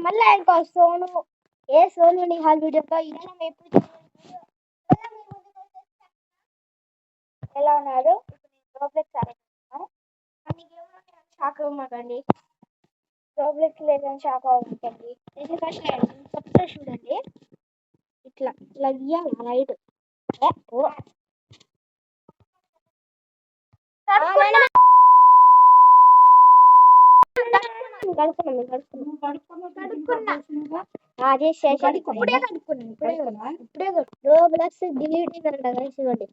మళ్ళీ ఇంకో సోను సోను నిహాల్ వీడియోతో ఎలా ఉన్నారు షాక్ అవ్వమాకండి. రోబ్లెక్స్ లేదని షాక్ అవ్వమాకండి. ఎందుకంటే చెప్తా చూడండి, ఇట్లా ఇయ్యాలి రైట్ రోబ్లెక్స్ డిలీట్ చూడండి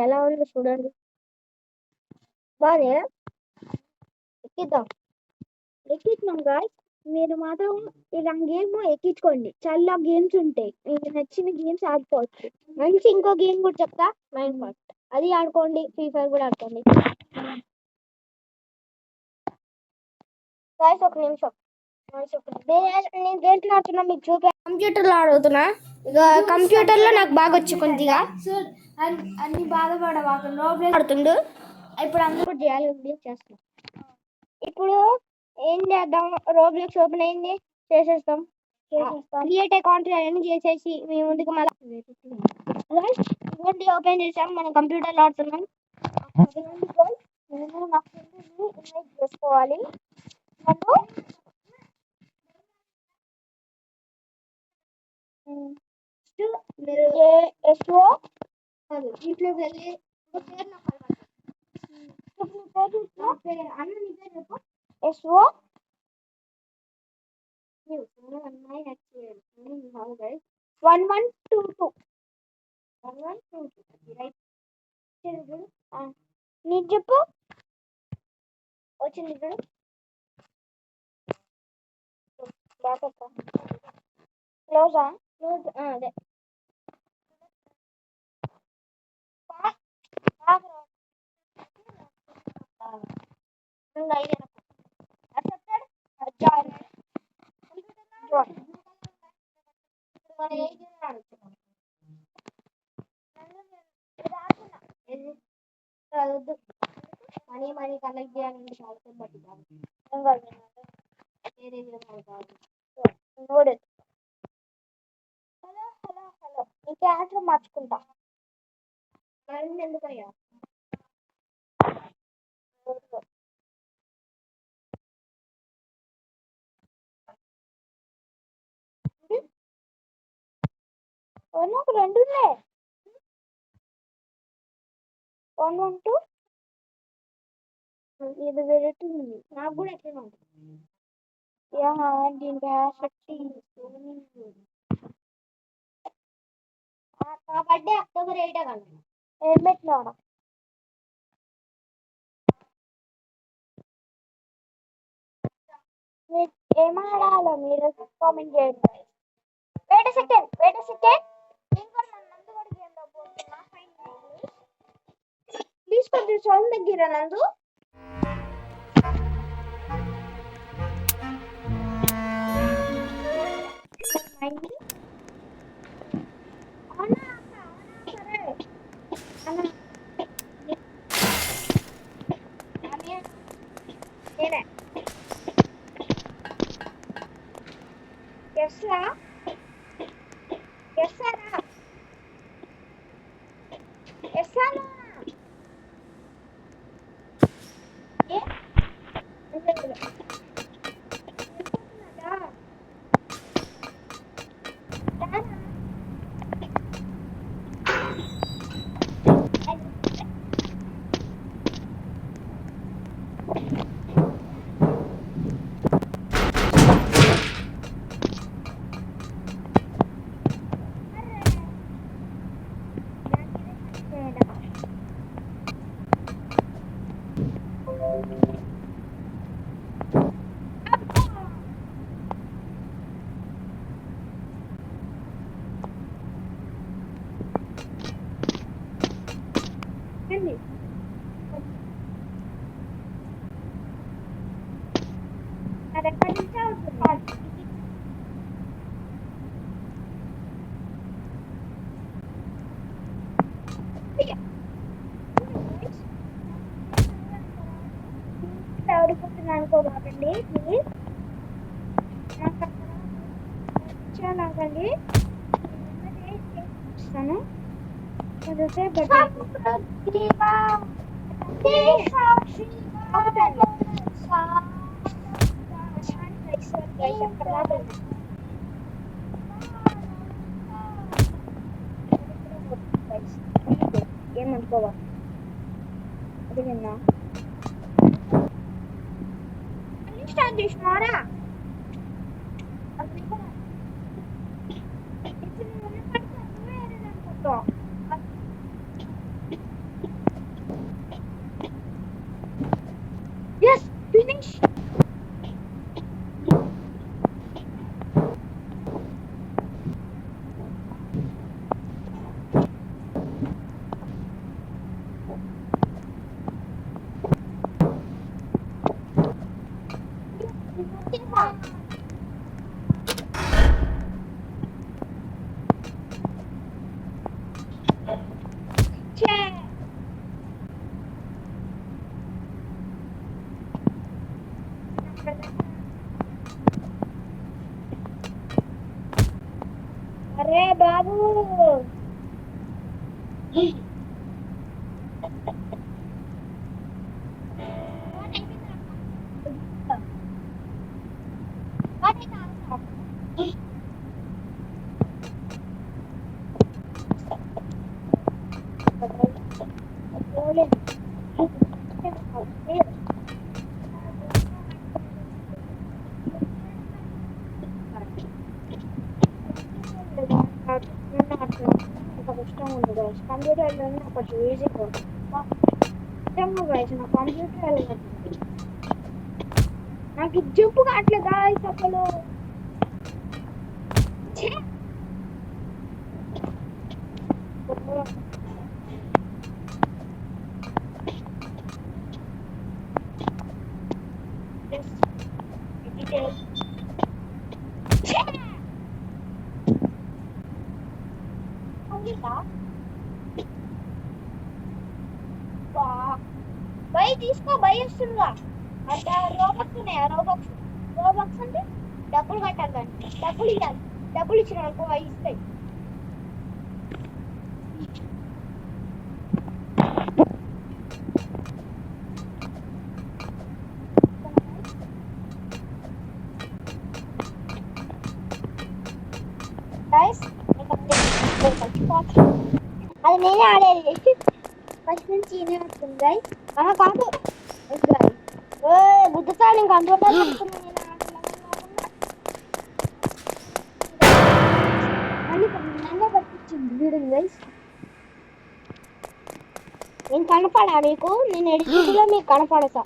ఎలా ఉంది చూడండి. బాగా ఎక్కిద్దాం గాయ్స్. మీరు మాత్రం ఇలా గేమ్ ఎక్కించుకోండి. చాలా గేమ్స్ ఉంటాయి, మీకు నచ్చిన గేమ్స్ ఆడుకోవచ్చు. మంచి ఇంకో గేమ్ కూడా చెప్తా, మైండ్ క్రాఫ్ట్, అది ఆడుకోండి. ఫ్రీ ఫైర్ కూడా ఆడుకోండి గాయ్స్. ఒక నిమిషం నేను దేంట్లో ఆడుతున్నా మీకు చూపే. కంప్యూటర్లో ఆడుతున్నా. ఇక కంప్యూటర్లో నాకు బాగా వచ్చి కొద్దిగా అన్ని బాధపడవాకుండా ఆడుతుండు. ఇప్పుడు అందరూ చేయాలి చేస్తాం. ఇప్పుడు ఏం చేద్దాం, రోబ్లెక్స్ ఓపెన్ అయింది, చేసేస్తాం. క్రియేట్ అకౌంట్ అన్ని చేసేసి మీ ముందుకు మళ్ళీ ఓపెన్ చేసాం. మనం కంప్యూటర్లో ఆడుతున్నాం. నేను నా ఫ్రెండ్ని ఇన్వైట్ చేసుకోవాలి. మీరు ఎస్ఓ ఇంట్లోకి వెళ్ళి ఎస్ఓ 1122 రైట్. నీకు చెప్పు వచ్చింది ఇప్పుడు. క్లోజా అదే మనీ కలెక్ట్ చేయాలంటే నోడెడ్. హలో హలో హలో ఈ క్యారెక్టర్ మార్చుకుంటా. ఎందుకయ్యా నాకు రెండు ఉన్నాయి. 112 ఇది వెరైటీ ఉంది. నాకు కూడా ఎట్లా ఉంటుంది. దీనికి ఆసక్తి. నా బర్త్డే అక్టోబర్ 8 కండి. ఏం పెట్టినాడు ఏం ఆడాలో మీరు కామెంట్ చేయండి. వెయిట్ సెకండ్ ప్లీజ్ కొంచెం సౌండ్ తగ్గిరా నందు. నేనే ఎస్రా అనుకోబాకండి ప్లీజ్. అండి ఇస్తాను కొంచెంసేపు పట్టింది. ఏమనుకోవా అది నిన్న స్టార్ట్ చేసినారా ఎస్ ఫినిష్ అరే బాబు ఇష్టం ఉంది గైస్ కంప్యూటర్ వెళ్ళాలని నాకు కొంచెం ఈజీగా ఇష్టం గైస్ నా కంప్యూటర్ వెళ్ళాలి నాకు ఇది చెప్పు కావట్లేదు గాయస్ అసలు బై తీసుకో బై వస్తుందిగా అంటే రోబక్స్ ఉన్నాయా రోబక్స్ రోబక్స్ అంటే డబ్బులు కట్టాలి దానికి డబ్బులు ఇవ్వాలి డబ్బులు ఇచ్చిన అనుకో అవి ఇస్తాయి అది నేనే ఆడేది ఫస్ట్ నుంచి నేనే వస్తుంది గైస్ కాదు బుద్ధతాడు ఇంకా కంప్యూటర్ నన్నే పట్టించింది వీడియో గైస్ నేను కనపడా మీకు నేను ఎడిటింగ్లో మీకు కనపడతా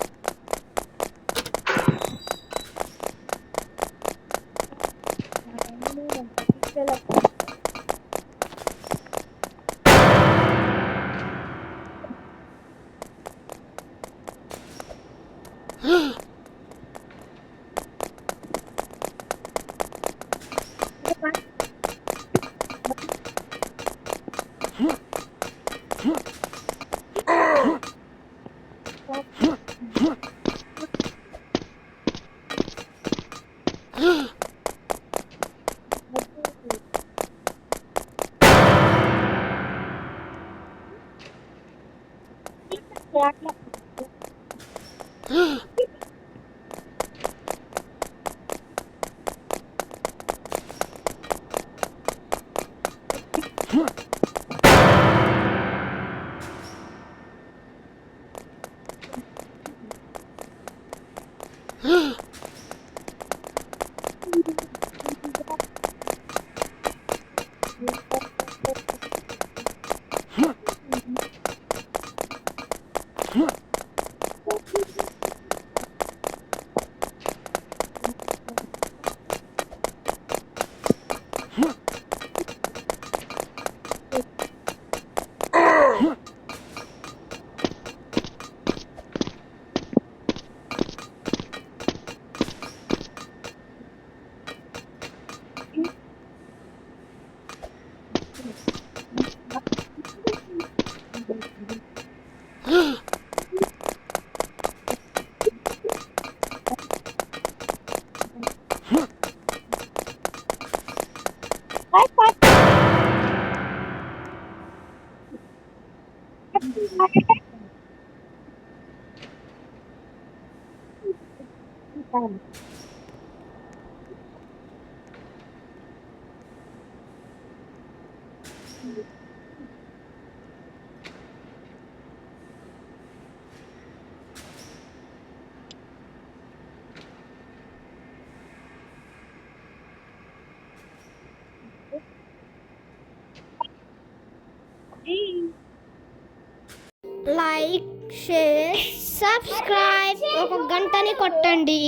లైక్, షేర్, సబ్స్క్రైబ్, ఒక గంటని కొట్టండి.